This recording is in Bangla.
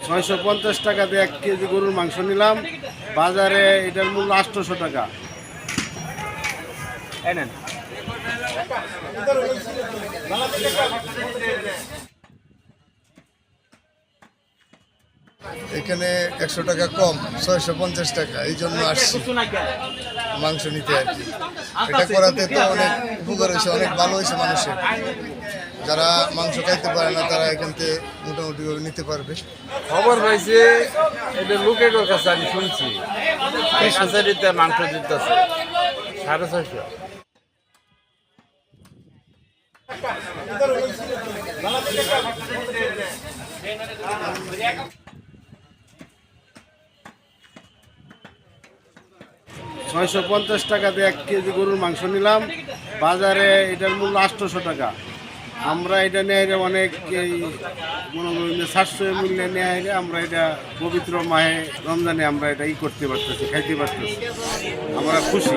650 টাকা দিয়ে 1 কেজি গরুর মাংস নিলাম। বাজারে এটার মূল্য 800 টাকা। এখানে 100 টাকা কম, 650 টাকা, এই জন্য আসছি মাংস নিতে আর কি। এটা করাতে তো অনেক উপকার হয়েছে, অনেক ভালো হয়েছে মানুষের। যারা মাংস খাইতে পারে না তারা এখান থেকে মোটামুটি নিতে পারবে। খবর পাইছে এটা লোকের কাছে আমি শুনছি কাছারিতে মাংস দিতেছে 650। 650 টাকা দিয়ে 1 কেজি গরুর মাংস নিলাম। বাজারে এটার মূল্য 800 টাকা। আমরা এটা নিয়ে অনেক মনে করেন 700 মূল্যে নিয়ে আমরা এটা পবিত্র মাহে রমজানে আমরা এটা করতে পারতেছি, খাইতে পারতেছি। আমরা খুশি।